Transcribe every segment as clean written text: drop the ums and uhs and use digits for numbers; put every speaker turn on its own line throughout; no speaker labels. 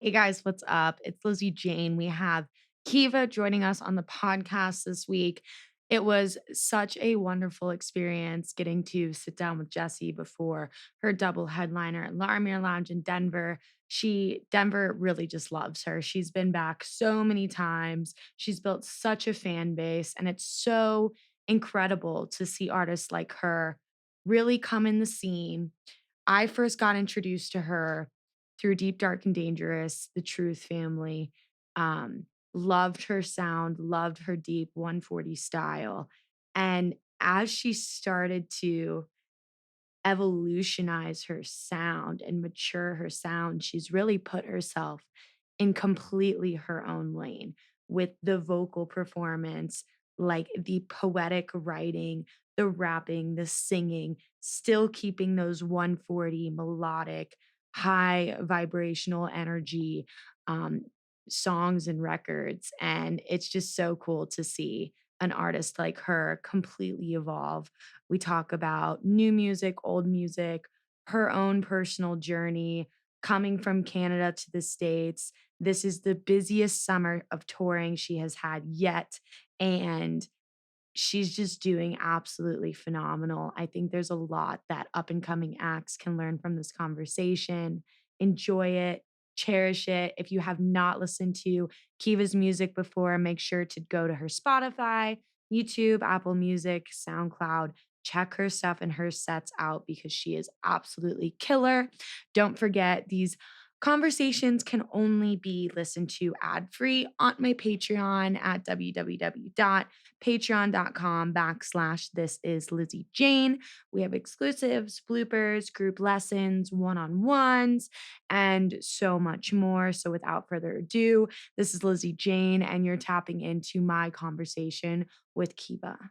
Hey guys, what's up? It's Lizzy Jane. We have Khiva joining us on the podcast this week. It was such a wonderful experience getting to sit down with Jessie before her double headliner at Larmier Lounge in Denver. Denver really just loves her. She's been back so many times. She's built such a fan base, and it's so incredible to see artists like her really come in the scene. I first got introduced to her through Deep, Dark, and Dangerous, the Truth family. Loved her sound, loved her deep 140 style. And as she started to evolutionize her sound and mature her sound, she's really put herself in completely her own lane with the vocal performance, like the poetic writing, the rapping, the singing, still keeping those 140 melodic, high vibrational energy um, songs and records. And it's just so cool to see an artist like her completely evolve. We talk about new music, old music, her own personal journey coming from Canada to the States. This is the busiest summer of touring she has had yet. And she's just doing absolutely phenomenal. I think there's a lot that up and coming acts can learn from this conversation. Enjoy it, cherish it. If you have not listened to Kiva's music before, make sure to go to her Spotify, YouTube, Apple Music, SoundCloud. Check her stuff and her sets out because she is absolutely killer. Don't forget, these conversations can only be listened to ad free on my Patreon at www.patreon.com/ this is Lizzy Jane. We have exclusives, bloopers, group lessons, one-on-ones, and so much more. So without further ado, this is Lizzy Jane, and you're tapping into my conversation with Khiva.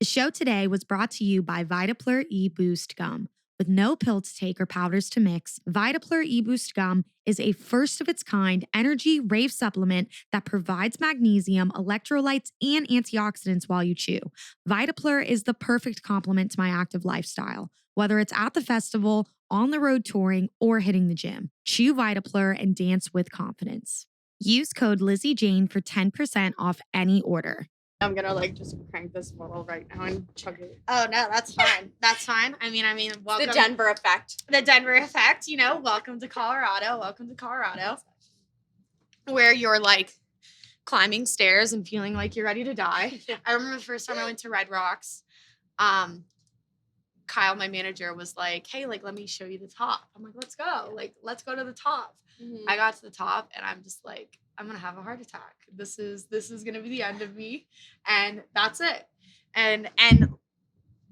The show today was brought to you by Vitaplur e-Boost Gum. With no pill to take or powders to mix, Vitaplur e-Boost Gum is a first of its kind energy rave supplement that provides magnesium, electrolytes, and antioxidants while you chew. Vitaplur is the perfect complement to my active lifestyle, whether it's at the festival, on the road touring, or hitting the gym. Chew Vitaplur and dance with confidence. Use code Lizzy Jane for 10% off any order.
I'm gonna just crank this bottle right now and chug it.
Oh no, that's fine. That's fine. I mean, welcome.
The Denver effect.
The Denver effect, welcome to Colorado. Welcome to Colorado. Where you're climbing stairs and feeling like you're ready to die. Yeah. I remember the first time I went to Red Rocks. Kyle, my manager, was like, hey, let me show you the top. I'm like, let's go. Let's go to the top. Mm-hmm. I got to the top and I'm just like, I'm gonna have a heart attack. This is gonna be the end of me, and that's it. And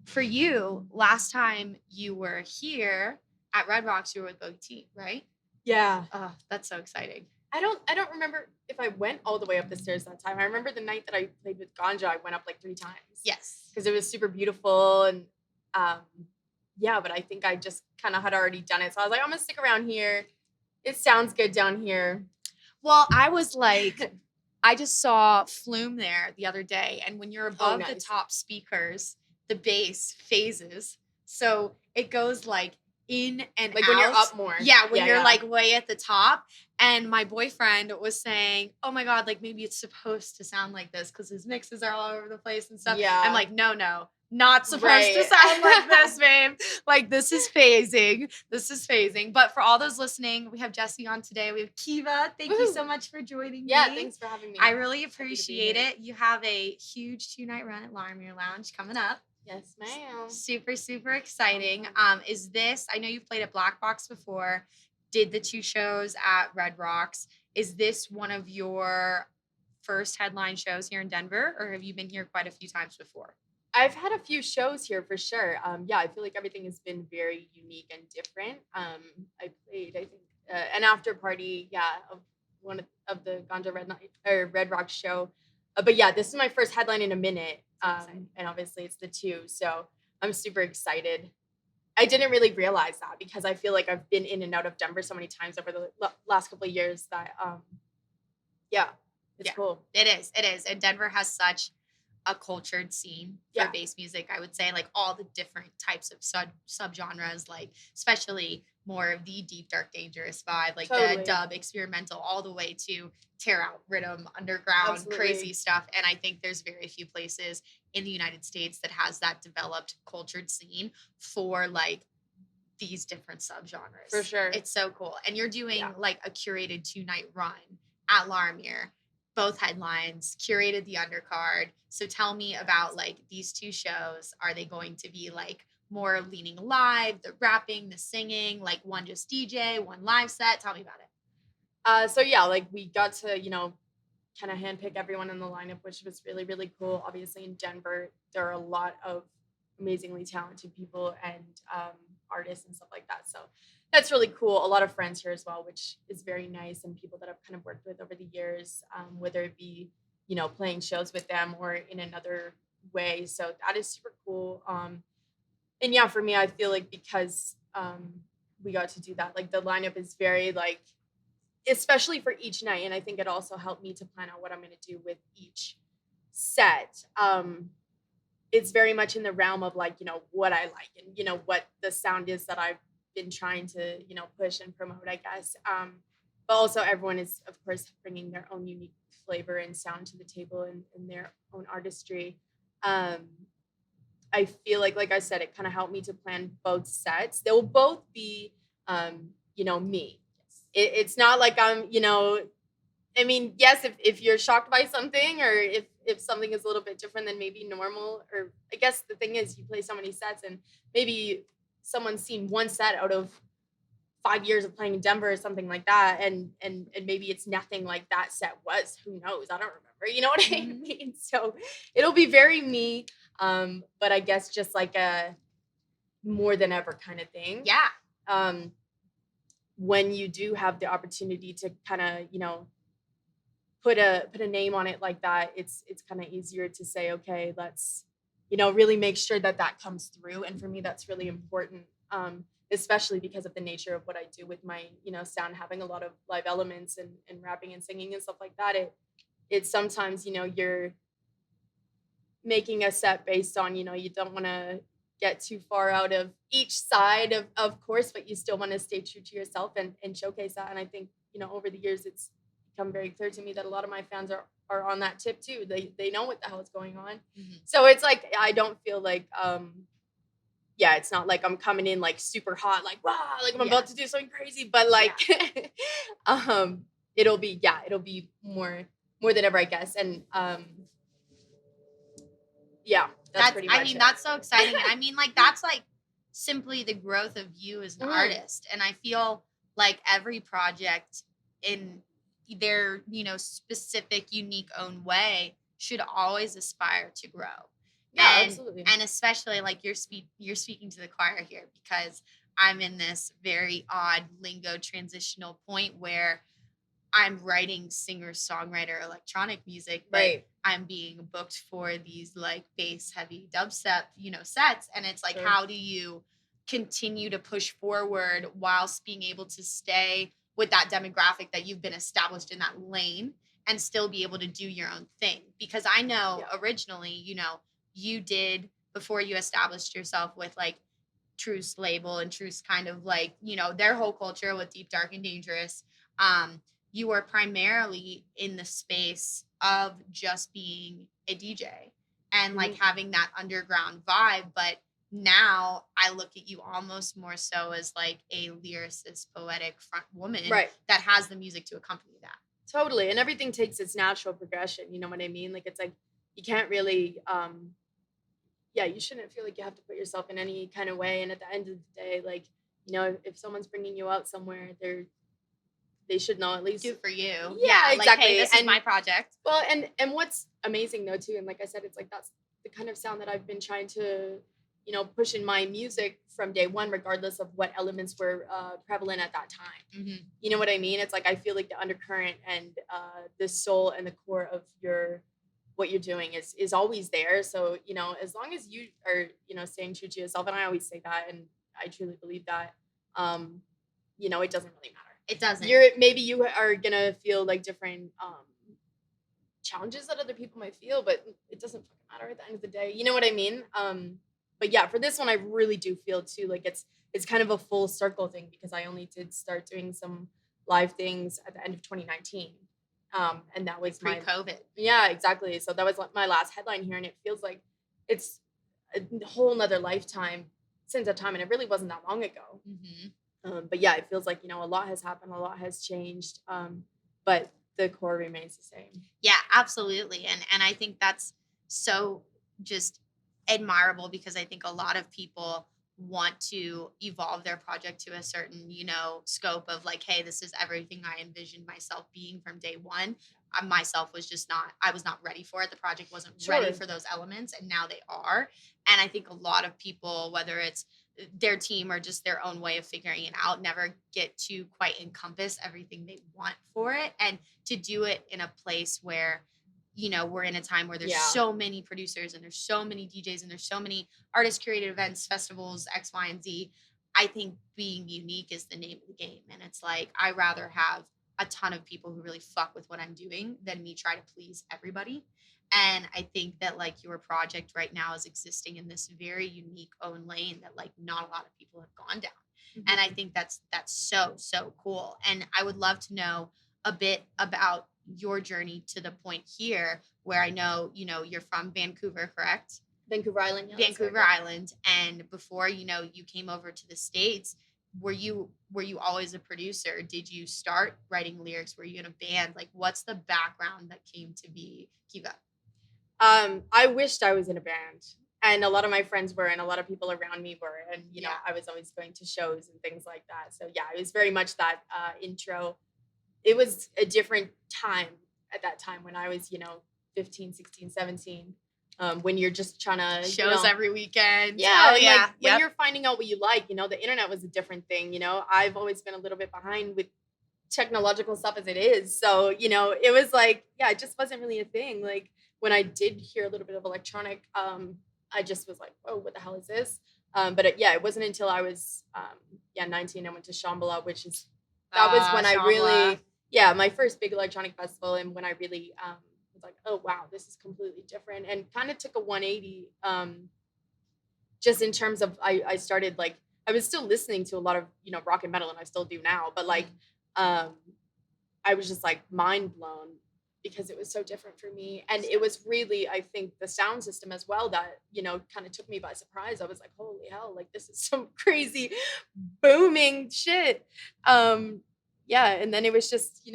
for you, last time you were here at Red Rocks, you were with Bogey, right?
Yeah.
Oh, that's so exciting.
I don't remember if I went all the way up the stairs that time. I remember the night that I played with Ganja, I went up 3 times.
Yes.
Because it was super beautiful and yeah, but I think I just kind of had already done it. So I was like, I'm gonna stick around here. It sounds good down here.
Well, I was I just saw Flume there the other day, and when you're above the top speakers, the bass phases. So it goes in and out.
When you're up more.
Yeah, when you're way at the top. And my boyfriend was saying, oh my God, maybe it's supposed to sound like this because his mixes are all over the place and stuff.
Yeah.
I'm like, no, not supposed to sound like this, babe. This is phasing. This is phasing. But for all those listening, we have Jessie on today. We have Khiva. Thank you so much for joining me.
Yeah, thanks for having me.
I really appreciate it. You have a huge 2-night run at Larmier Lounge coming up.
Yes, ma'am.
Super, super exciting. Is this, I know you've played at Black Box before, did the 2 shows at Red Rocks. Is this one of your first headline shows here in Denver, or have you been here quite a few times before?
I've had a few shows here for sure. Yeah, I feel like everything has been very unique and different. I played, I think, an after party, of one of the Ganja Red Rock show. But yeah, this is my first headline in a minute. And obviously it's the 2, so I'm super excited. I didn't really realize that because I feel like I've been in and out of Denver so many times over the last couple of years that Yeah. It's
Yeah,
cool.
it is. It is. And Denver has such a cultured scene for
Yeah.
bass music. I would say like all the different types of subgenres, like especially more of the deep, dark, dangerous vibe, like the
Totally.
dub, experimental, all the way to tear out rhythm, underground, crazy
Absolutely.
stuff. And I think there's very few places in the United States that has that developed cultured scene for like these different
For
subgenres.
sure.
It's so cool. And you're doing
Yeah.
like a curated 2-night run at Larimere, both headlines, curated the undercard. So tell me about like these two shows. Are they going to be like more leaning live, the rapping, the singing, like one just DJ, one live set? Tell me about it.
So yeah, like we got to, kind of handpick everyone in the lineup, which was really, really cool. Obviously in Denver, there are a lot of amazingly talented people and artists and stuff like that. So that's really cool. A lot of friends here as well, which is very nice, and people that I've kind of worked with over the years, whether it be, playing shows with them or in another way. So that is super cool. And yeah, for me, I feel like because we got to do that, like the lineup is very like, especially for each night, and I think it also helped me to plan out what I'm going to do with each set. It's very much in the realm of like, what I like and what the sound is that I've been trying to push and promote, I guess. But also everyone is of course bringing their own unique flavor and sound to the table and their own artistry. um I feel like I said, it kind of helped me to plan both sets. They will both be me. It's not like I'm, I mean, yes, if you're shocked by something, or if something is a little bit different than maybe normal, or I guess the thing is you play so many sets and maybe someone's seen one set out of 5 years of playing in Denver or something like that, and maybe it's nothing like that set was. Who knows? I don't remember. You know what I
Mhm.
mean? So it'll be very me, but I guess just like a more than ever kind of thing.
Yeah.
Um, when you do have the opportunity to kind of put a name on it like that, it's kind of easier to say, okay, let's really make sure that that comes through. And for me, that's really important, especially because of the nature of what I do with my sound, having a lot of live elements and rapping and singing and stuff like that. It's sometimes you're making a set based on you don't want to get too far out of each side of course, but you still want to stay true to yourself and showcase that. And I think over the years it's become very clear to me that a lot of my fans are on that tip too. They know what the hell is going on.
Mhm.
So it's like I don't feel like yeah, it's not like I'm coming in like super hot, like wow, like I'm
Yeah.
about to do something crazy, but like it'll be more than ever, I guess. And yeah, that's pretty
I
much
mean,
it.
that's so exciting. And I mean, like, that's like simply the growth of you as an
Mhm.
artist. And I feel like every project in their, specific, unique own way should always aspire to grow.
Yeah,
And
absolutely.
and especially like you're speaking to the choir here, because I'm in this very odd lingo transitional point where I'm writing singer-songwriter electronic music, but
Right.
I'm being booked for these like bass heavy dubstep, sets. And it's like,
Sure.
how do you continue to push forward whilst being able to stay with that demographic that you've been established in that lane and still be able to do your own thing? Because I know
Yeah.
originally, you did before you established yourself with like Truce label and Truce kind of like, their whole culture with Deep, Dark, and Dangerous. You were primarily in the space of just being a DJ and like
Mhm.
having that underground vibe. But now I look at you almost more so as like a lyricist, poetic front woman
Right.
that has the music to accompany that.
Totally. And everything takes its natural progression. You know what I mean? Like it's like you can't really yeah, you shouldn't feel like you have to put yourself in any kind of way. And at the end of the day, like, if someone's bringing you out somewhere, they should know at least.
Do for you.
Yeah,
Like,
exactly.
hey, this is
And
my project.
well, and what's amazing though too, and like I said, it's like that's the kind of sound that I've been trying to, push in my music from day one, regardless of what elements were prevalent at that time.
Mhm.
You know what I mean? It's like I feel like the undercurrent and the soul and the core of what you're doing is always there. So as long as you are staying true to yourself, and I always say that, and I truly believe that, it doesn't really matter.
It doesn't.
Maybe you are gonna feel like different challenges that other people might feel, but it doesn't fucking matter at the end of the day. You know what I mean? But yeah, for this one, I really do feel too like it's kind of a full circle thing because I only did start doing some live things at the end of 2019. And that was my
Pre-COVID.
yeah, exactly. So that was like my last headline here, and it feels like it's a whole nother lifetime since that time, and it really wasn't that long ago. But yeah, it feels like a lot has happened, a lot has changed, but the core remains the same.
Yeah, absolutely. And I think that's so just admirable because I think a lot of people want to evolve their project to a certain, scope of like, hey, this is everything I envisioned myself being from day one. Myself was just not, I was not ready for it. The project wasn't ready
Sure.
for those elements, and now they are. And I think a lot of people, whether it's their team or just their own way of figuring it out, never get to quite encompass everything they want for it. And to do it in a place where, we're in a time where there's
Yeah.
so many producers and there's so many DJs and there's so many artist curated events, festivals, X, Y, and Z. I think being unique is the name of the game. And it's like, I rather have a ton of people who really fuck with what I'm doing than me try to please everybody. And I think that like your project right now is existing in this very unique own lane that like not a lot of people have gone down. And I think that's so cool. And I would love to know a bit about your journey to the point here where I know, you're from Vancouver, correct?
Vancouver Island. Yeah,
Vancouver Island. And before, you came over to the States, were you always a producer? Did you start writing lyrics? Were you in a band? Like, what's the background that came to be Khiva?
I wished I was in a band, and a lot of my friends were, and a lot of people around me were, and
Yeah.
I was always going to shows and things like that. So yeah, it was very much that intro. It was a different time at that time when I was 15, 16, 17, when you're just trying to
Shows every weekend.
yeah,
Oh,
and,
yeah.
like when
Yep.
you're finding out what you like, the internet was a different thing. I've always been a little bit behind with technological stuff as it is. So, it was like, yeah, it just wasn't really a thing. Like when I did hear a little bit of electronic, I just was like, oh, what the hell is this? But it wasn't until I was 19, I went to Shambhala, which is that was when I really my first big electronic festival, and when I really was like, oh wow, this is completely different, and kind of took a 180 just in terms of I started like I was still listening to a lot of rock and metal, and I still do now, but like I was just like mind blown because it was so different for me, and it was really, I think, the sound system as well that kind of took me by surprise. I was like, holy hell, like this is some crazy booming shit. And then it was just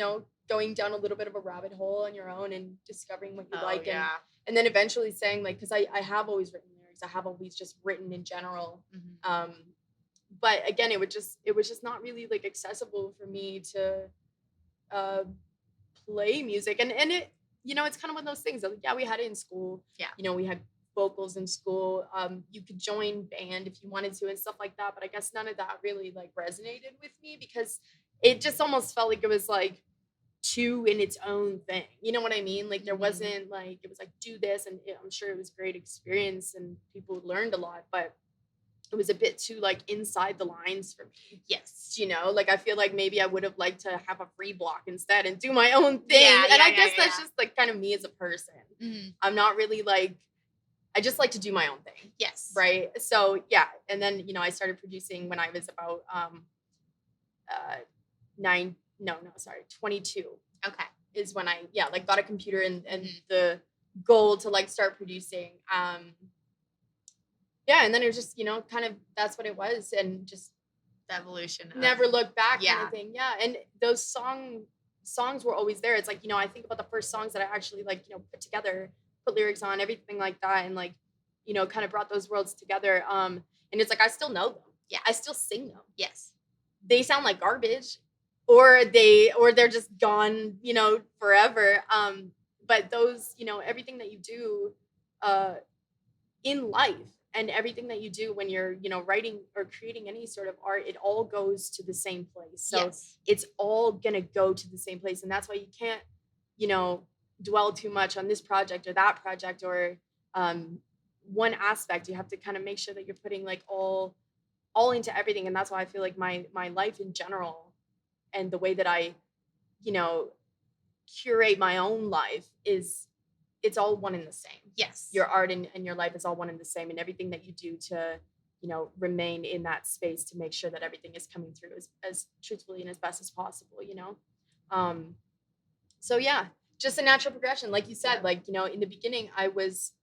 going down a little bit of a rabbit hole on your own and discovering what you like, and then eventually saying, like, because I have always written lyrics, I have always just written in general. But again, it was just not really like accessible for me to play music, and it it's kind of one of those things that, we had it in school. We had vocals in school. You could join band if you wanted to and stuff like that, but I guess none of that really like resonated with me because it just almost felt like it was like too in its own thing. You know what I mean? Like there wasn't like, it was like, do this, and I'm sure it was a great experience and people learned a lot, but it was a bit too like inside the lines for me.
Yes.
Like I feel like maybe I would have liked to have a free block instead and do my own thing. I guess that's just like kind of me as a person. I'm not really like, I just like to do my own thing.
Yes.
Right. So yeah. And then, I started producing when I was about 22.
Okay.
Is when I got a computer and the goal to like start producing. And then it was just, kind of, that's what it was. And just
the evolution.
Never look back kind of thing. Yeah. And those songs were always there. It's like, I think about the first songs that I actually like, put together, put lyrics on, everything like that. And like, kind of brought those worlds together. And it's like, I still know them.
Yeah.
I still sing them.
Yes.
They sound like garbage or they're just gone, forever. But those, everything that you do in life, and everything that you do when you're, writing or creating any sort of art, it all goes to the same place. So it's all gonna go to the same place. And that's why you can't, dwell too much on this project or that project or one aspect. You have to kind of make sure that you're putting like all into everything. And that's why I feel like my life in general and the way that I, curate my own life is it's all one and the same.
Yes.
Your art and your life is all one and the same, and everything that you do to, remain in that space to make sure that everything is coming through as truthfully and as best as possible, So yeah, just a natural progression. Like you said, like, in the beginning I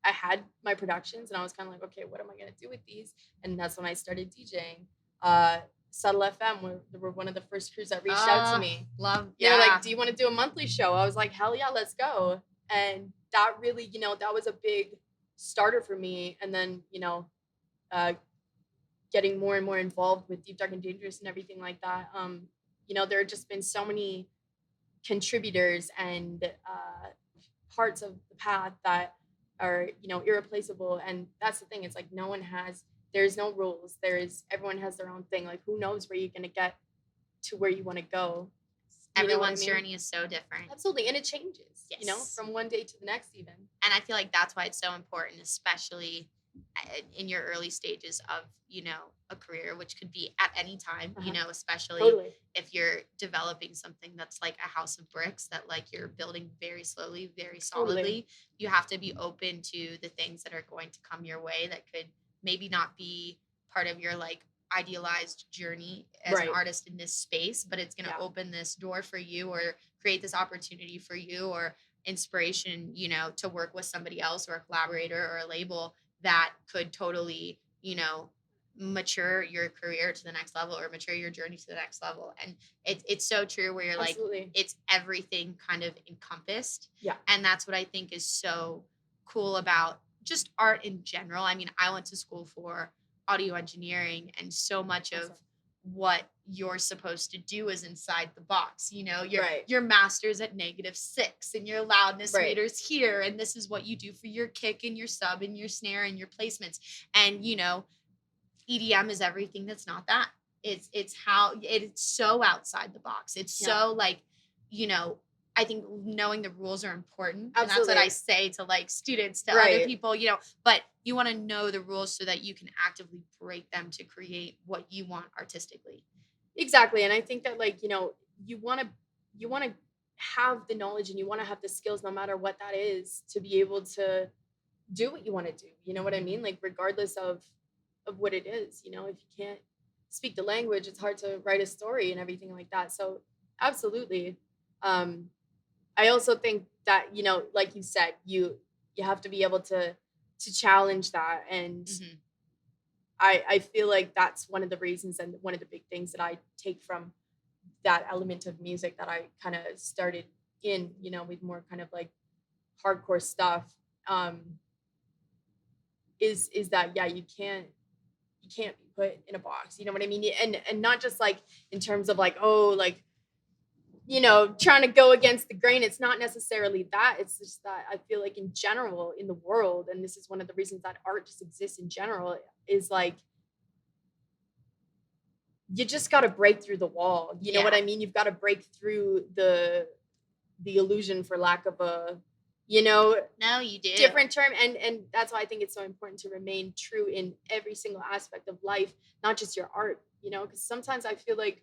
had my productions and I was kind of like, okay, what am I going to do with these? And that's when I started DJing. Subtle FM were one of the first crews that reached out to me.
Love.
They're like, do you want to do a monthly show? I was like, hell yeah, let's go. And that really, that was a big starter for me. And then, getting more and more involved with Deep, Dark, and Dangerous and everything like that. There have just been so many contributors and parts of the path that are, irreplaceable. And that's the thing. It's like there's no rules. Everyone has their own thing. Like, who knows where you're going to get to where you want to go.
Everyone's journey is so different.
Absolutely. And it changes, from one day to the next even.
And I feel like that's why it's so important, especially in your early stages of, a career, which could be at any time, especially if you're developing something that's like a house of bricks that like you're building very slowly, very solidly. You have to be open to the things that are going to come your way that could maybe not be part of your like idealized journey as an artist in this space, but it's going to open this door for you or create this opportunity for you or inspiration, to work with somebody else or a collaborator or a label that could totally, mature your career to the next level or mature your journey to the next level. And it's so true where you're like, it's everything kind of encompassed.
Yeah.
And that's what I think is so cool about just art in general. I mean, I went to school for audio engineering, and so much of what you're supposed to do is inside the box. Your master's at -6 and your loudness meters here, and this is what you do for your kick and your sub and your snare and your placements. And EDM is everything that's not that. It's how it's so outside the box. It's so like, I think knowing the rules are important.
Absolutely.
And that's what I say to like students, to other people, but you want to know the rules so that you can actively break them to create what you want artistically.
Exactly. And I think that like, you want to have the knowledge and you want to have the skills, no matter what that is, to be able to do what you want to do. You know what I mean? Like, regardless of what it is, if you can't speak the language, it's hard to write a story and everything like that. So absolutely. I also think that, like you said, you have to be able to challenge that. And I feel like that's one of the reasons and one of the big things that I take from that element of music that I kind of started in, with more kind of like hardcore stuff, is that, you can't be put in a box, you know what I mean? And not just like in terms of like, trying to go against the grain. It's not necessarily that. It's just that I feel like in general in the world, and this is one of the reasons that art just exists in general, is like, you just got to break through the wall. You know what I mean? You've got to break through the illusion, for lack of a,
no, you do.
different term. And that's why I think it's so important to remain true in every single aspect of life, not just your art, because sometimes I feel like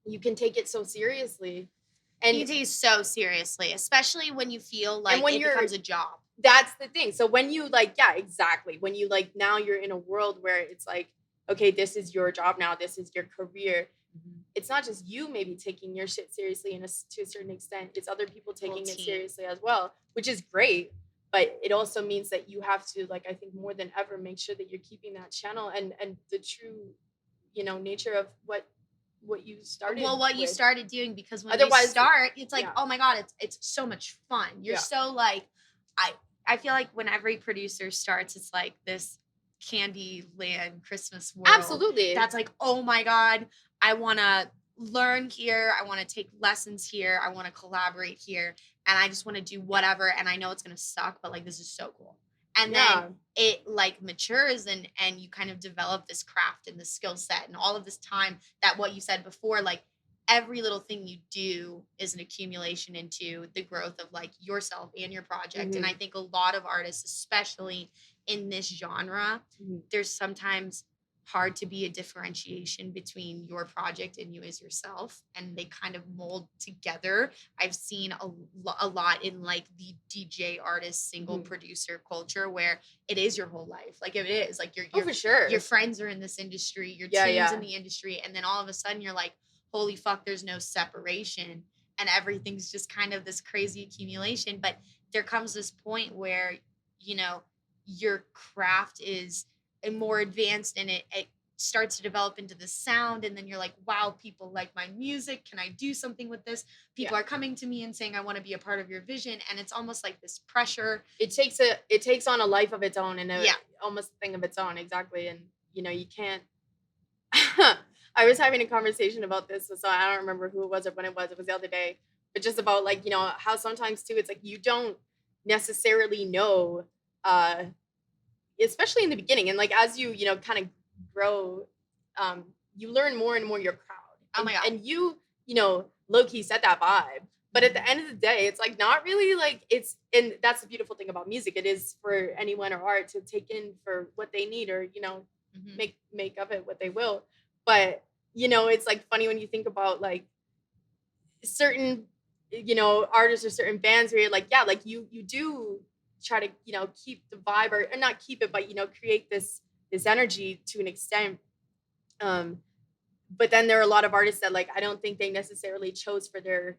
you can take it so seriously. And
you take it so seriously, especially when you feel like it becomes a job.
That's the thing. So when you like, exactly. When you like, now you're in a world where it's like, okay, this is your job now. This is your career. It's not just you maybe taking your shit seriously to a certain extent. It's other people taking it seriously as well, which is great. But it also means that you have to, like, I think more than ever, make sure that you're keeping that channel and the true, nature of what you started.
Well, what you started doing, because when you start, it's like, oh my God, it's so much fun. You're so like, I feel like when every producer starts, it's like this Candyland Christmas world.
Absolutely.
That's like, oh my God, I want to learn here. I want to take lessons here. I want to collaborate here. And I just want to do whatever. And I know it's going to suck, but like, this is so cool. And then it like matures and you kind of develop this craft and this skill set and all of this time that what you said before, like every little thing you do is an accumulation into the growth of like yourself and your project. And I think a lot of artists, especially in this genre, there's sometimes hard to be a differentiation between your project and you as yourself, and they kind of mold together. I've seen a lot in like the DJ artist single producer culture where it is your whole life. Like if it is like
for sure.
your friends are in this industry, your team's in the industry, and then all of a sudden you're like, holy fuck, there's no separation and everything's just kind of this crazy accumulation. But there comes this point where, you know, your craft is more advanced and it starts to develop into the sound, and then you're like, wow, people like my music, can I do something with this? People are coming to me and saying I want to be a part of your vision, and it's almost like this pressure.
It takes on a life of its own and almost a thing of its own. Exactly. And you know, you can't I was having a conversation about this, so I don't remember who it was or when it was the other day, but just about like, you know, how sometimes too it's like you don't necessarily know especially in the beginning, and like as you know kind of grow, you learn more and more your crowd.
Oh my God.
And you know, low-key set that vibe, but at the end of the day it's like not really like it's, and that's the beautiful thing about music. It is for anyone or art to take in for what they need, or you know, make of it what they will. But you know, it's like funny when you think about like certain, you know, artists or certain bands where you're like, yeah, like you do try to, you know, keep the vibe, or not keep it, but you know, create this energy to an extent. But then there are a lot of artists that like I don't think they necessarily chose for their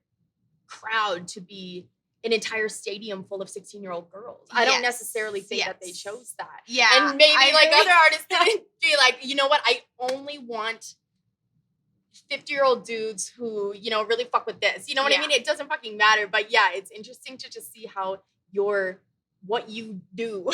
crowd to be an entire stadium full of 16-year-old girls. I don't necessarily think that they chose that.
Yeah.
And maybe like other artists didn't be like, you know what, I only want 50-year-old dudes who, you know, really fuck with this. You know what I mean? It doesn't fucking matter. But yeah, it's interesting to just see how what you do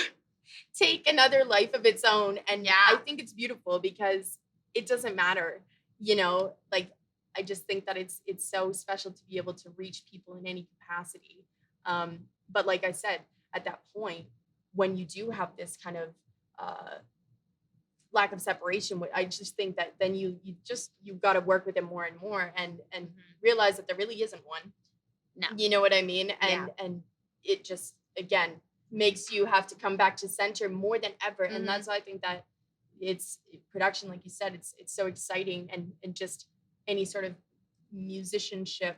take another life of its own. And I think it's beautiful because it doesn't matter, you know, like I just think that it's so special to be able to reach people in any capacity. But like I said, at that point, when you do have this kind of lack of separation, I just think that then you've got to work with it more and more and realize that there really isn't one.
No.
You know what I mean? And it just, again, makes you have to come back to center more than ever. And that's why I think that it's production, like you said, it's so exciting, and just any sort of musicianship.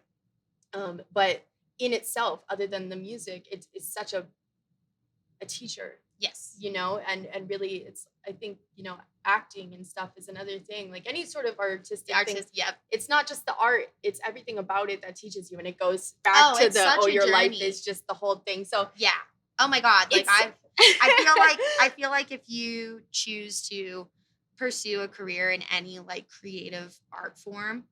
But in itself, other than the music, it's such a teacher.
Yes.
You know, and really it's, I think, you know, acting and stuff is another thing. Like any sort of artistic thing.
Yep.
It's not just the art, it's everything about it that teaches you. And it goes back to your journey. Life is just the whole thing. So
yeah. Oh my God. Like I feel like if you choose to pursue a career in any like creative art form,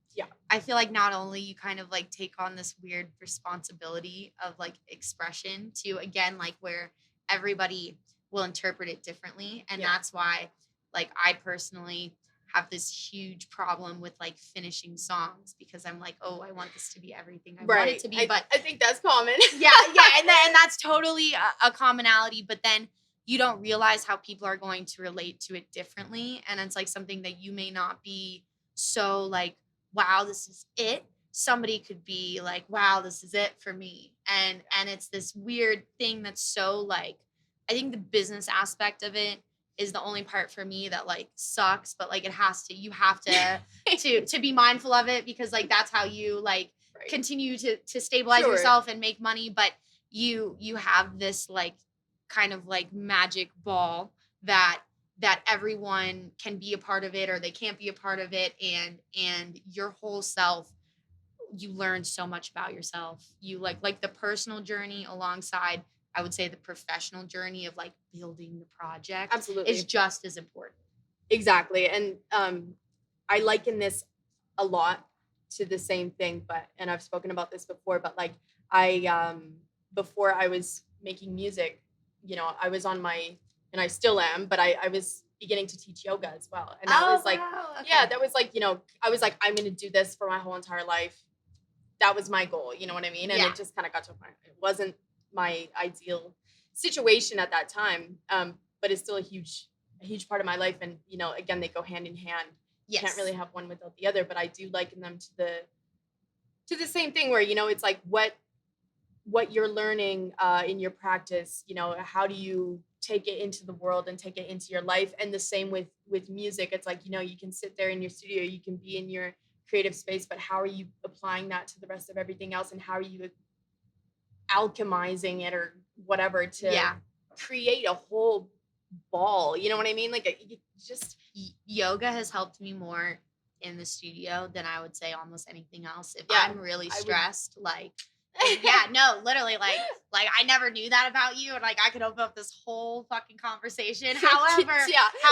I feel like not only you kind of like take on this weird responsibility of like expression to, again, like where everybody will interpret it differently. And that's why like I personally have this huge problem with like finishing songs, because I'm like, oh, I want this to be everything I want it to be. But
I think that's common.
yeah. And that's totally a commonality. But then you don't realize how people are going to relate to it differently. And it's like something that you may not be so like, wow, this is it. Somebody could be like, wow, this is it for me. And it's this weird thing that's so like, I think the business aspect of it is the only part for me that like sucks, but like you have to be mindful of it, because like that's how you like continue to stabilize yourself and make money. But you have this like kind of like magic ball that everyone can be a part of it or they can't be a part of it, and your whole self, you learn so much about yourself. You like the personal journey alongside, I would say, the professional journey of like building the project.
Absolutely.
Is just as important.
Exactly. And I liken this a lot to the same thing, and I've spoken about this before, but like before I was making music, you know, I was on and I still am, but I was beginning to teach yoga as well. And that was like, that was like, you know, I was like, I'm going to do this for my whole entire life. That was my goal. You know what I mean? And it just kind of got to a point. It wasn't my ideal situation at that time. But it's still a huge part of my life. And, you know, again, they go hand in hand. You can't really have one without the other, but I do liken them to the same thing where, you know, it's like what you're learning in your practice, you know, how do you take it into the world and take it into your life. And the same with music. It's like, you can sit there in your studio, you can be in your creative space, but how are you applying that to the rest of everything else, and how are you alchemizing it or whatever to create a whole ball? You know what I mean? Like, just
yoga has helped me more in the studio than I would say almost anything else. If I'm really stressed, like literally, like I never knew that about you, and like I could open up this whole fucking conversation. However,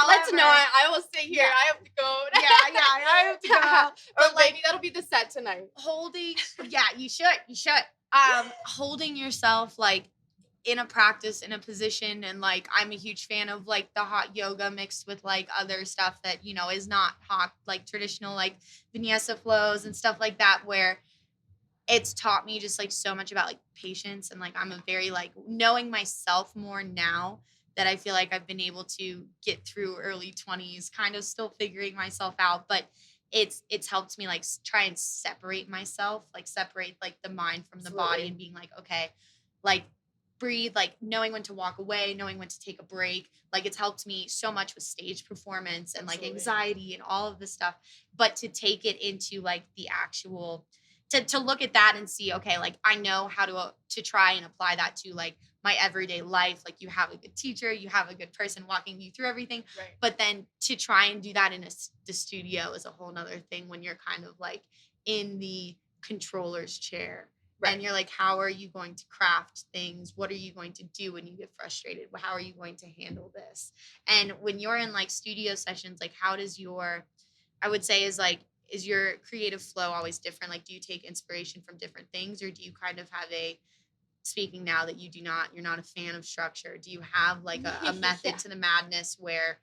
let's know. I will sit here. I have to go.
I have to go.
But or maybe that'll be the set tonight.
You should. Holding yourself like in a practice, in a position, and like I'm a huge fan of like the hot yoga mixed with like other stuff that is not hot, like traditional like vinyasa flows and stuff like that, where it's taught me just like so much about like patience, and like I'm a very like knowing myself more now that I feel like I've been able to get through early 20s, kind of still figuring myself out, but it's helped me like try and separate myself, like separate like the mind from the body, and being like, okay, like breathe, like knowing when to walk away, knowing when to take a break. Like it's helped me so much with stage performance and like anxiety and all of this stuff. But to take it into like the actual, to look at that and see, okay, like I know how to try and apply that to like my everyday life. Like you have a good teacher, you have a good person walking you through everything. Right. But then to try and do that in the studio is a whole nother thing, when you're kind of like in the controller's chair. Right. And you're like, how are you going to craft things? What are you going to do when you get frustrated? How are you going to handle this? And when you're in like studio sessions, like how does I would say is your creative flow always different? Like, do you take inspiration from different things, or do you kind of have speaking now that you're not a fan of structure, do you have like a method to the madness where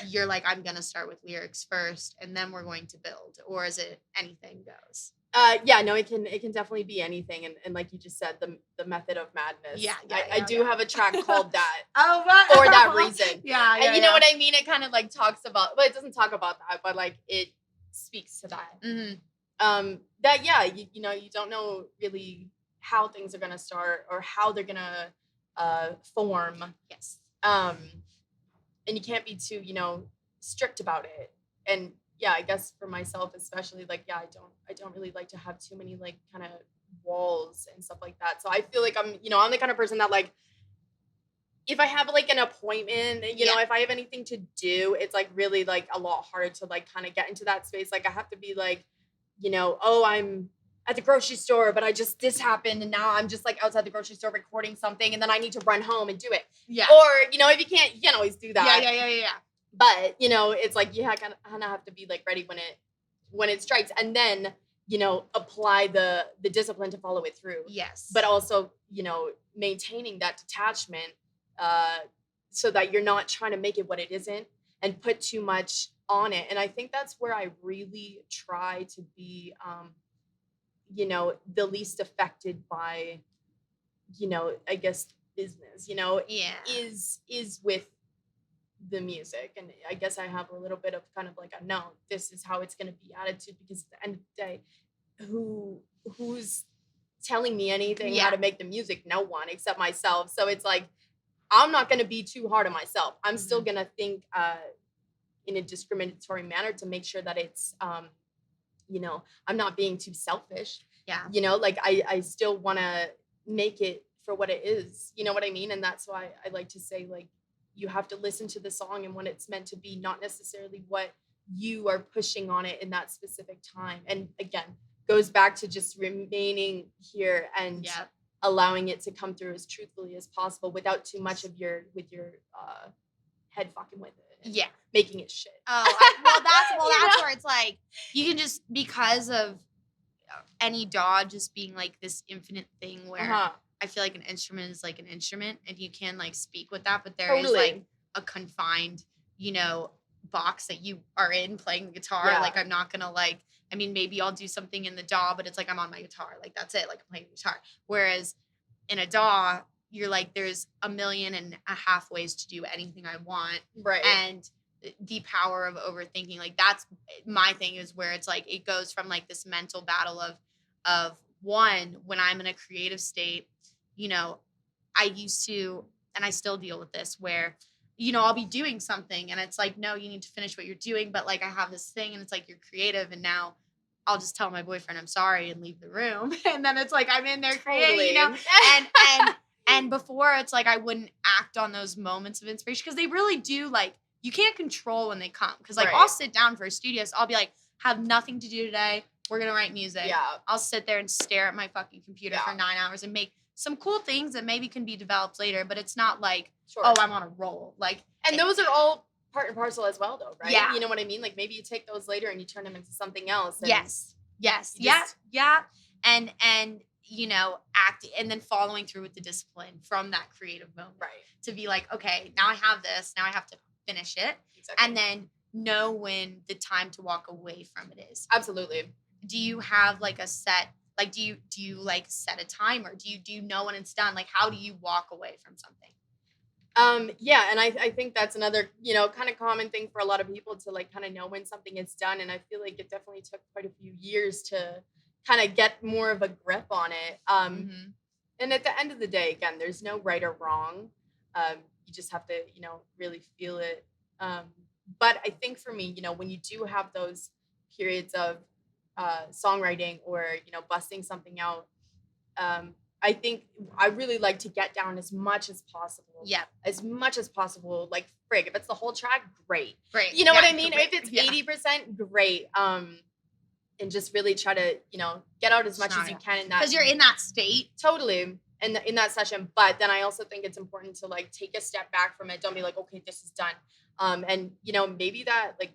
you're like, I'm going to start with lyrics first and then we're going to build? Or is it anything goes?
It can definitely be anything, and like you just said, the method of madness. I do have a track called that. For that reason. And you know what I mean? It kind of like talks about, well, it doesn't talk about that, but like it speaks to that. Mm-hmm. You don't know really how things are gonna start or how they're gonna form.
Yes.
And you can't be too strict about it. And I guess for myself especially, like I don't really like to have too many like kind of walls and stuff like that. So I feel like I'm the kind of person that like, if I have like an appointment, if I have anything to do, it's like really like a lot harder to like kind of get into that space. Like I have to be like, I'm at the grocery store, but this happened, and now I'm just like outside the grocery store recording something, and then I need to run home and do it. Yeah. Or, if you can't, you can always do that.
Yeah.
But, it's like you kind of have to be like ready when it strikes, and then, apply the discipline to follow it through.
Yes.
But also, maintaining that detachment, so that you're not trying to make it what it isn't and put too much on it. And I think that's where I really try to be, the least affected by, I guess business, is with the music. And I guess I have a little bit of kind of like a, no, this is how it's going to be attitude, because at the end of the day, who's telling me anything how to make the music? No one except myself. So it's like, I'm not going to be too hard on myself. I'm still going to think in a discriminatory manner to make sure that it's, I'm not being too selfish.
Yeah.
Like I still want to make it for what it is. You know what I mean? And that's why I like to say, like, you have to listen to the song and what it's meant to be, not necessarily what you are pushing on it in that specific time. And again, goes back to just remaining here and allowing it to come through as truthfully as possible without too much of your head fucking with it.
Yeah.
Making it shit.
That's where it's like, you can just, because of any DAW just being like this infinite thing where I feel like an instrument is like an instrument and you can like speak with that, but there is like a confined, box that you are in playing the guitar. Yeah. Like I'm not gonna like, I mean, maybe I'll do something in the DAW, but it's like I'm on my guitar. Like that's it. Like I'm playing the guitar. Whereas in a DAW, you're like, there's 1.5 million ways to do anything I want.
Right.
And the power of overthinking, like that's my thing, is where it's like it goes from like this mental battle of one, when I'm in a creative state, I used to, and I still deal with this where, you know, I'll be doing something and it's like, no, you need to finish what you're doing. But like, I have this thing and it's like, you're creative. And now I'll just tell my boyfriend I'm sorry and leave the room. And then it's like, I'm in there creating, you know, and before it's like, I wouldn't act on those moments of inspiration because they really do, like, you can't control when they come. Cause like, I'll sit down for a studio. So I'll be like, have nothing to do today. We're going to write music.
Yeah.
I'll sit there and stare at my fucking computer for 9 hours and make some cool things that maybe can be developed later, but it's not like, oh, I'm on a roll. Like,
and those are all part and parcel as well, though, right?
Yeah.
You know what I mean? Like maybe you take those later and you turn them into something else. And
yes. Yeah. And you know, act and then following through with the discipline from that creative moment.
Right.
To be like, okay, now I have this. Now I have to finish it.
Exactly.
And then know when the time to walk away from it is.
Absolutely.
Do you have like a set? Like, do you like set a timer? Do you know when it's done? Like, how do you walk away from something?
Yeah, and I think that's another, you know, kind of common thing for a lot of people to like kind of know when something is done. And I feel like it definitely took quite a few years to kind of get more of a grip on it. And at the end of the day, again, there's no right or wrong. You just have to, you know, really feel it. But I think for me, you know, when you do have those periods of songwriting or, you know, busting something out, I think I really like to get down as much as possible.
Yeah.
As much as possible. Like, frig, if it's the whole track, great.
Great.
You know what I mean? If it's 80%, great. And just really try to, you know, get out as much as you can in that.
Because you're in that state.
Totally. In that session. But then I also think it's important to like take a step back from it. Don't be like, okay, this is done. And, you know, maybe that, like,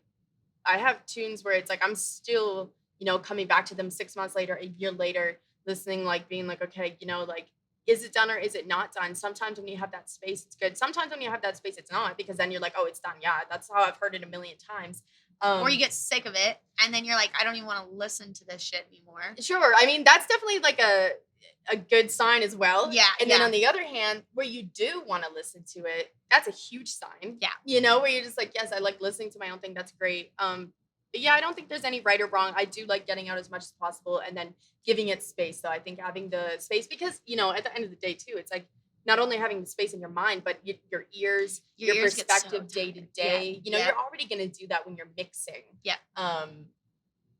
I have tunes where it's like, I'm still, you know, coming back to them 6 months later, a year later, listening, like being like, okay, you know, like, is it done or is it not done? Sometimes when you have that space, it's good. Sometimes when you have that space, it's not, because then you're like, oh, it's done. Yeah, that's how I've heard it a million times.
Or you get sick of it and then you're like, I don't even want to listen to this shit anymore.
Sure. I mean, that's definitely like a good sign as well.
Yeah.
And then on the other hand, where you do want to listen to it, that's a huge sign.
Yeah.
You know, where you're just like, yes, I like listening to my own thing. That's great. But yeah, I don't think there's any right or wrong. I do like getting out as much as possible and then giving it space. So I think having the space, because, you know, at the end of the day too, it's like not only having the space in your mind, but your ears, your perspective day to day. You know, you're already going to do that when you're mixing.
Yeah.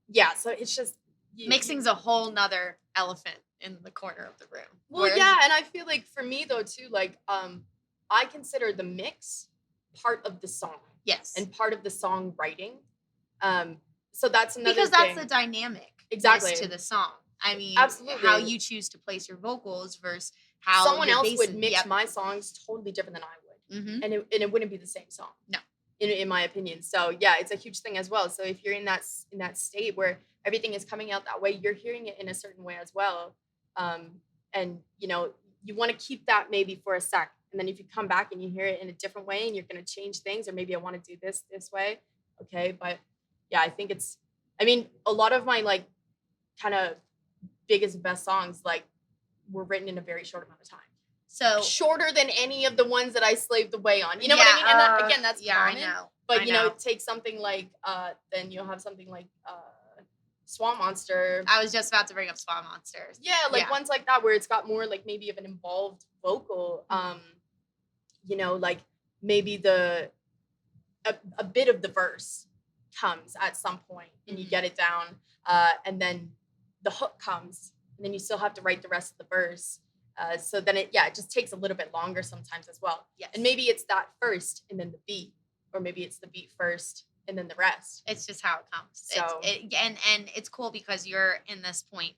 Yeah. So it's just
mixing's a whole nother elephant in the corner of the room.
Well, yeah, and I feel like for me though too, like I consider the mix part of the song.
Yes.
And part of the songwriting. So that's another
because that's the dynamic
exactly
to the song. I mean,
absolutely,
how you choose to place your vocals versus how
someone else would mix my songs totally different than I would, and it wouldn't be the same song.
No,
in my opinion. So yeah, it's a huge thing as well. So if you're in that state where everything is coming out that way, you're hearing it in a certain way as well, and you know you want to keep that maybe for a sec, and then if you come back and you hear it in a different way, and you're going to change things, or maybe I want to do this way, okay, but. Yeah, I think I mean, a lot of my like kind of biggest best songs like were written in a very short amount of time.
So
shorter than any of the ones that I slaved away on. You know what I mean? And that, again, that's common.
I know.
But you know, take something like then you'll have something like Swamp Monster.
I was just about to bring up Swamp Monster.
Yeah, like ones like that where it's got more like maybe of an involved vocal. You know, like maybe a bit of the verse comes at some point and you get it down, and then the hook comes and then you still have to write the rest of the verse, so then it just takes a little bit longer sometimes as well.
Yes.
And maybe it's that first and then the beat, or maybe it's the beat first and then the rest.
It's just how it comes.
So
and it's cool because you're in this point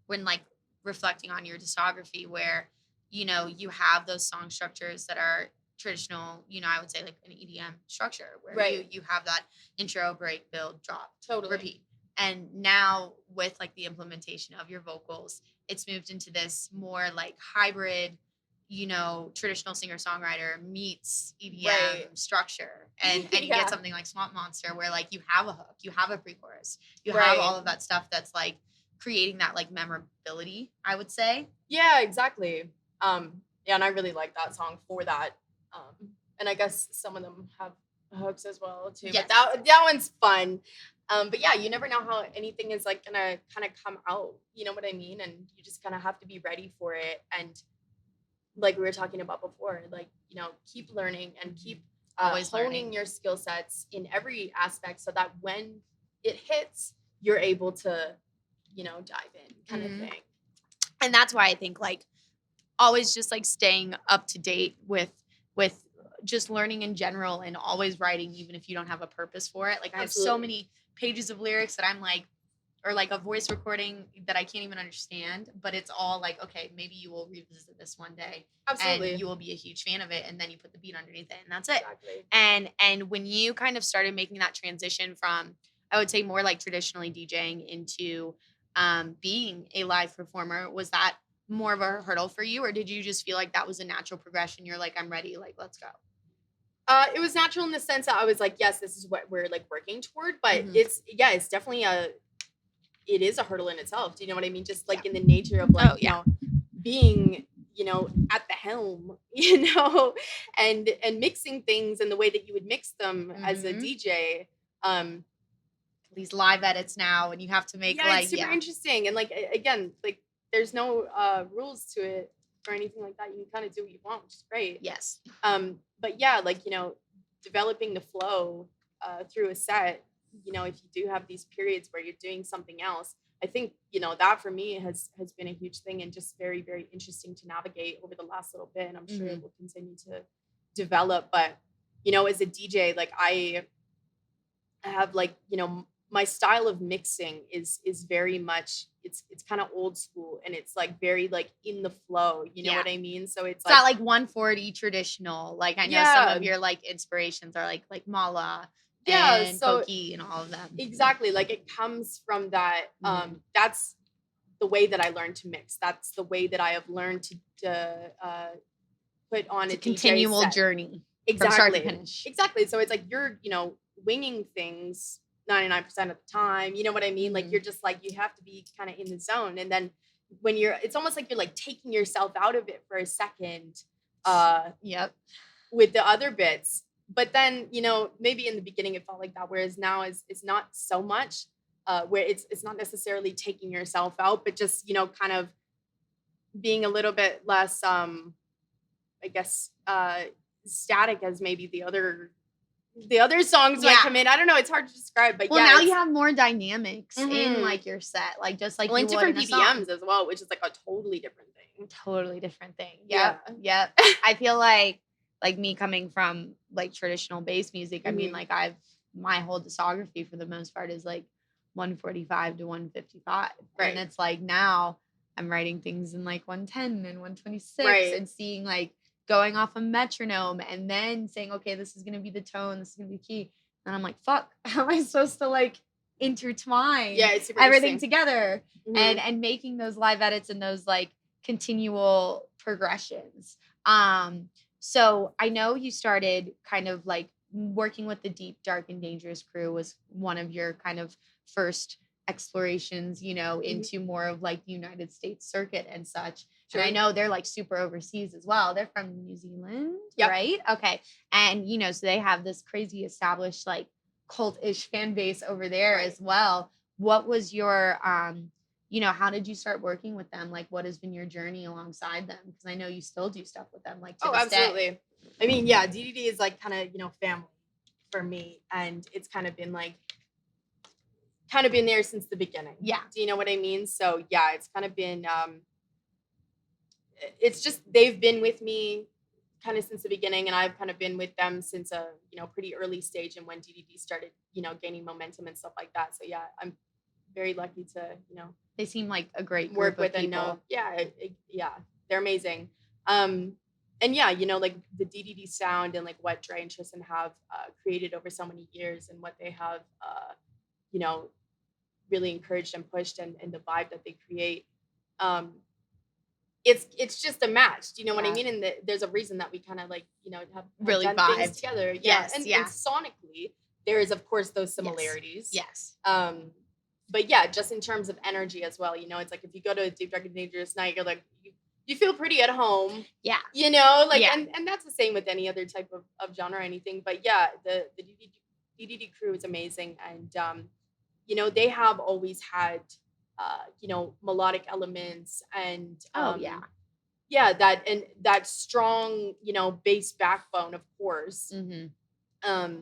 when like reflecting on your discography where you know you have those song structures that are traditional, you know, I would say like an EDM structure where you have that intro, break, build, drop, repeat. And now with like the implementation of your vocals, it's moved into this more like hybrid, you know, traditional singer-songwriter meets EDM structure. And you get something like Swamp Monster where like you have a hook, you have a pre-chorus, you have all of that stuff that's like creating that like memorability, I would say. Yeah, exactly. And I really like that song for that. And I guess some of them have hooks as well too. Yes. But that one's fun. But yeah, you never know how anything is like gonna kind of come out. You know what I mean? And you just kind of have to be ready for it. And
like we were talking about before, like, keep learning and keep
Always
honing
learning.
your skill sets in every aspect so that when it hits, you're able to, dive in kind of
Mhm.
thing.
And that's why I think like always just like staying up to date with just learning in general and always writing even if you don't have a purpose for it. Like I have so
Absolutely.
many pages of lyrics that I'm like or like a voice recording that I can't even understand, but it's all like, okay, maybe you will revisit this one day and
Absolutely.
you will be a huge fan of it and then you put the beat underneath it and that's it.
Exactly.
And when you kind of started making that transition from I would say more like traditionally DJing into being a live performer, was that more of a hurdle for you or did you just feel like that was a natural progression? You're like, I'm ready, like let's go.
It was natural in the sense that I was like, yes, this is what we're like working toward, but
Mhm.
it's definitely it is a hurdle in itself. Do you know what I mean? Just like
Yeah.
in the nature of like,
Oh yeah.
being, at the helm, and mixing things and the way that you would mix them as a
Mhm.
DJ. Um,
These live edits now and you have to make
yeah, it's
like
super
yeah.
interesting. And like, again, like there's no rules to it or anything like that. You can kind of do what you want, which is great.
Yes.
But yeah, like, developing the flow through a set, if you do have these periods where you're doing something else, I think, that for me has been a huge thing and just very, very interesting to navigate over the last little bit. And I'm sure it
Mhm.
will continue to develop. But, as a DJ, like I have like, my style of mixing is very much it's kind of old school and it's like very like in the flow, you know
Yeah.
what I mean? So it's
It's not
like
like 140 traditional. Like I know some
yeah,
of your like inspirations are like Mala
yeah.
and
So
Koki and all of them.
exactly. Like it comes from that.
Mhm.
That's the way that I learned to mix. That's the way that I have learned to put on
It's
a
a
DJ
continual
set.
journey from start to
Exactly.
finish.
Exactly. So it's like you're, winging things 99% of the time. You know what I mean? Like you're
Mhm.
just like you have to be kind of in the zone. And then when it's almost like you're like taking yourself out of it for a second
Yep.
with the other bits. But then, maybe in the beginning it felt like that, whereas now is not so much, where it's not necessarily taking yourself out, but just, kind of being a little bit less I guess static as maybe the other songs might
Yeah.
come in. I don't know, it's hard to describe, but
Well,
yeah,
now
it's
you have more dynamics in
mhm.
like your set, like just like
Well,
you
and
would
different
in a song.
BPMs as well, which is like a totally different thing.
Totally different thing.
Yeah.
Yep. Yep. I feel like me coming from like traditional bass music, I mean
Mhm.
like I've my whole discography for the most part is like 145 to 155. And
Right.
it's like now I'm writing things in like 110 and 126
Right.
and seeing like going off a metronome and then saying, okay, this is gonna be the tone, this is gonna be the key. And I'm like, fuck, how am I supposed to like intertwine
Yeah, it's super
everything
interesting.
together
Mhm.
and making those live edits and those like continual progressions. So I know you started kind of like working with the Deep, Dark, and Dangerous crew was one of your kind of first explorations,
Mhm.
into more of like the United States circuit and such. And I
Sure.
know they're like super overseas as well. They're from New Zealand,
Yep.
right? Okay. And so they have this crazy established like cult-ish fan base over there
Right.
as well. What was your how did you start working with them? Like, what has been your journey alongside them? Because I know you still do stuff with them, like to
Oh,
this day.
absolutely. I mean, yeah, DDD is like kind of, family for me. And it's kind of been there since the beginning.
Yeah.
Do you know what I mean? So yeah, it's kind of been it's just they've been with me kind of since the beginning, and I've kind of been with them since a pretty early stage and when DDD started, gaining momentum and stuff like that. So yeah, I'm very lucky to,
They seem like a great group
work
of
with and know.
people.
Yeah, yeah, they're amazing. Um, and yeah, like the DDD sound and like what Dre and Tristan have created over so many years and what they have, you know, really encouraged and pushed and the vibe that they create. Um, it's just a match. Do you know what I
Yeah.
mean? And there's a reason that we kind of like have
Really
done things
vibed.
together. Yeah,
Yes,
and
yeah.
sonically there is of course those
Yes.
similarities.
Yes.
But yeah, just in terms of energy as well. It's like if you go to a Deep Dark and Dangerous night, you're like you feel pretty at home.
Yeah.
Like
Yeah.
and that's the same with any other type of genre or anything. But yeah, the DDD crew is amazing, and they have always had melodic elements and
Oh yeah.
yeah, that strong, bass backbone, of course.
Mm-hmm.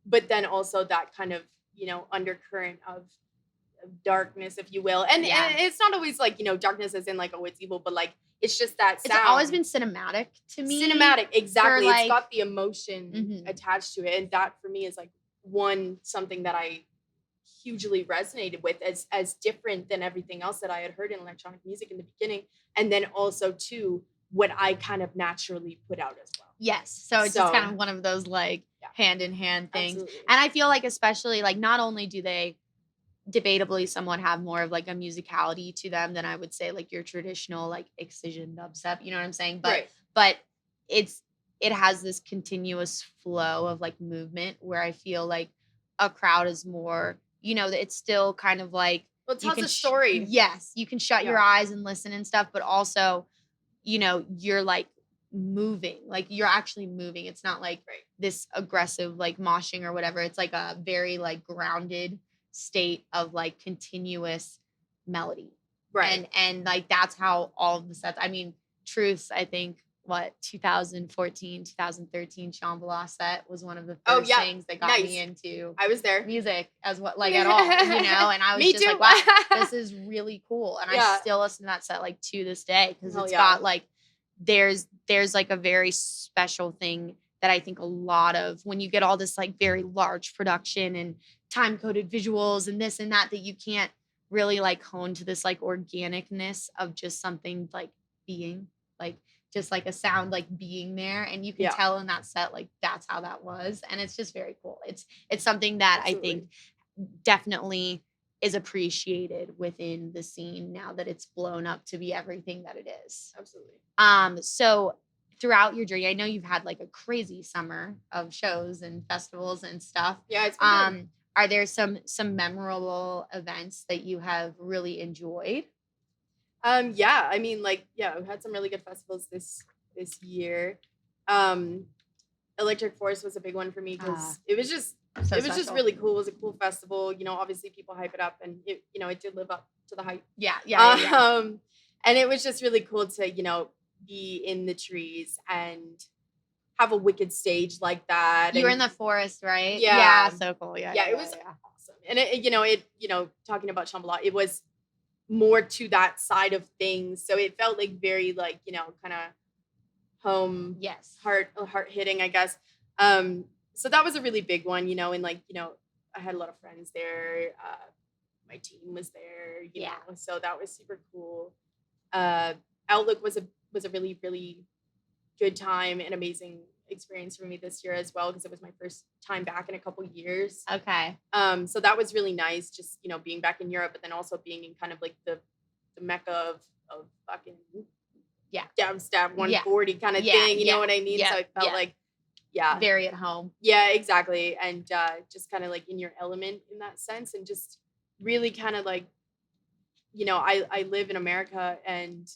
But then also that kind of, undercurrent of darkness, if you will. And
Yeah.
it's not always like, darkness as in like, oh, it's evil, but like it's just that
It's
sound.
always been cinematic to me.
Cinematic, exactly.
like-
It's got the emotion
Mhm.
attached to it. And that for me is like something that I hugely resonated with as different than everything else that I had heard in electronic music in the beginning. And then also too, what I kind of naturally put out as well.
Yes. So it's just kind of one of those like
Yeah.
hand in hand things.
Absolutely.
And I feel like especially like not only do they debatably somewhat have more of like a musicality to them than I would say like your traditional like excision dubstep, you know what I'm saying? But
Right.
but it has this continuous flow of like movement where I feel like a crowd is more, it's still kind of like
Well, it
you
tells
can
a story.
yes, you can shut your
Yeah.
eyes and listen and stuff, but also, you're like moving, like you're actually moving. It's not like
Right.
this aggressive like moshing or whatever. It's like a very like grounded state of like continuous melody.
Right.
And like that's how all of the sets, I mean, Truths, I think 2014, 2013 Shambhala set was one of the first things that got me into
I was there.
music as what like at all, and I was
Me
just
too.
like, wow, this is really cool. And
Yeah.
I still listen to that set like to this day because
Hell
it's
yeah.
got like there's like a very special thing that I think a lot of when you get all this like very large production and time coded visuals and this and that you can't really like hone to this like organicness of just something like being like just like a sound like being there, and you can
Yeah.
tell in that set like that's how that was, and it's just very cool. It's something that
Absolutely.
I think definitely is appreciated within the scene now that it's blown up to be everything that it is.
Absolutely.
So throughout your journey, I know you've had like a crazy summer of shows and festivals and stuff.
Yeah, it's been good.
Are there some memorable events that you have really enjoyed?
Yeah, I mean, like, yeah, we've had some really good festivals this year. Electric Forest was a big one for me because it was just just really cool. It was a cool festival. Obviously people hype it up, and it did live up to the hype.
Yeah.
And it was just really cool to be in the trees and have a wicked stage like that.
You were in the forest, right?
Yeah.
So cool. Yeah,
it was awesome. And it talking about Shambhala, it was more to that side of things, so it felt like very like kind of home,
yes,
heart hitting, I guess. So that was a really big one, and like I had a lot of friends there. My team was there, you know, so that was super cool. Outlook was a really, really good time and amazing experience for me this year as well, because it was my first time back in a couple years.
Okay.
So that was really nice, just being back in Europe, but then also being in kind of like the mecca of fucking dubstep 140 kind of thing, you know what I mean? So I felt like
very at home.
Yeah, exactly. And just kind of like in your element in that sense, and just really kind of like I live in America and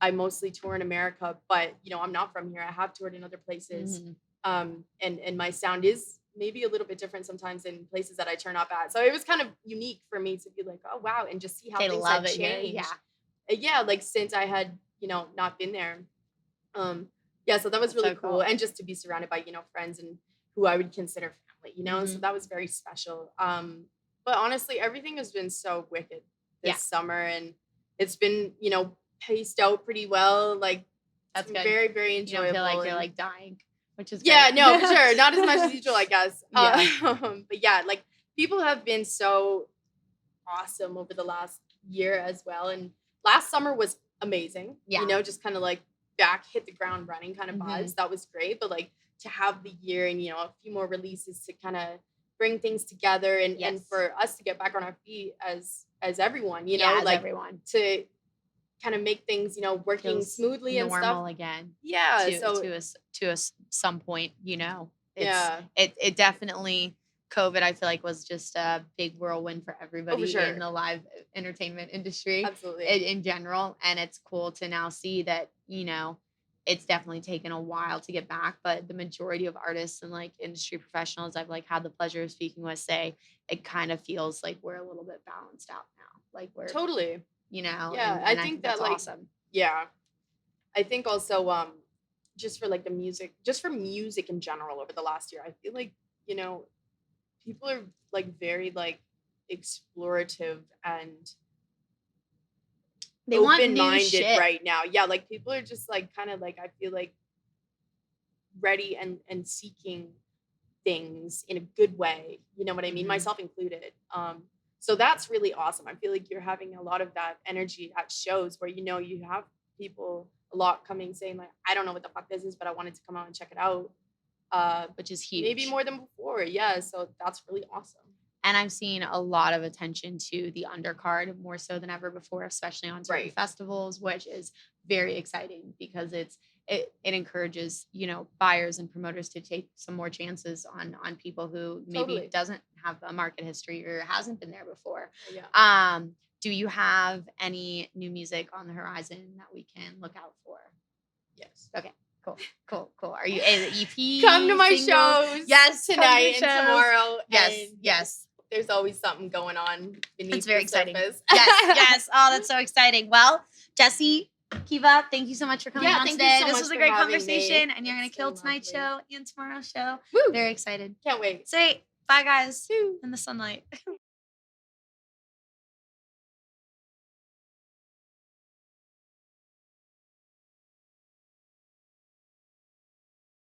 I mostly tour in America, but I'm not from here. I have toured in other places. And my sound is maybe a little bit different sometimes in places that I turn up at. So it was kind of unique for me to be like, oh wow, and just see how things had changed. Yeah, like since I had, not been there. So that was really
so
cool. And just to be surrounded by, friends and who I would consider family, so that was very special. But honestly, everything has been so wicked this summer, and it's been, paced out pretty well. Like
that's good.
Very, very enjoyable.
You don't feel like you're like dying, which is great.
Yeah, no, for sure. Not as much as usual, I guess.
Yeah.
But yeah, like people have been so awesome over the last year as well. And last summer was amazing.
Yeah.
Just kind of like hit the ground running kind of vibes. That was great. But like to have the year and, a few more releases to kind of bring things together and for us to get back on our feet as everyone,
as
like
everyone.
To kind of make things, working
Feels
smoothly and stuff.
Normal again.
Yeah.
To some point, it definitely, COVID, I feel like was just a big whirlwind for everybody in the live entertainment industry.
Absolutely.
In general. And it's cool to now see that, it's definitely taken a while to get back, but the majority of artists and like industry professionals I've like had the pleasure of speaking with say it kind of feels like we're a little bit balanced out now. Like we're
totally,
and
I think
that's
that like
awesome.
Yeah. I think also just for like the music, just for music in general over the last year, I feel like, you know, people are like very like explorative and
They want new
open-minded
shit.
right now. Yeah, like people are just like kind of like I feel like ready and seeking things in a good way. You know what I mean?
Mhm.
Myself included. So that's really awesome. I feel like you're having a lot of that energy at shows where you know you have people a lot coming saying like, I don't know what the fuck this is, but I wanted to come out and check it out.
Which is huge.
Maybe more than before. Yeah. So that's really awesome.
And I've seen a lot of attention to the undercard more so than ever before, especially on certain
Right.
festivals, which is very exciting because it encourages, you know, buyers and promoters to take some more chances on people who maybe
Totally.
doesn't have a market history or hasn't been there before.
Yeah.
Do you have any new music on the horizon that we can look out for?
Yes.
Okay. Cool. Are you EP?
Come to my
single?
shows.
Yes, come to
tonight
your
and
shows.
tomorrow.
Yes,
and
yes.
There's always something going on beneath
It's very
the
exciting.
surface.
Yes. Oh, that's so exciting. Well, Jessie, Khiva, thank you so much for coming on
thank you
today.
so
This
much
was a
for
great
having
conversation,
me.
and you're going to
It's
kill
so
tonight's
lovely.
show and tomorrow's show.
Woo.
Very excited.
Can't wait.
Sweet. Bye, guys. In the sunlight.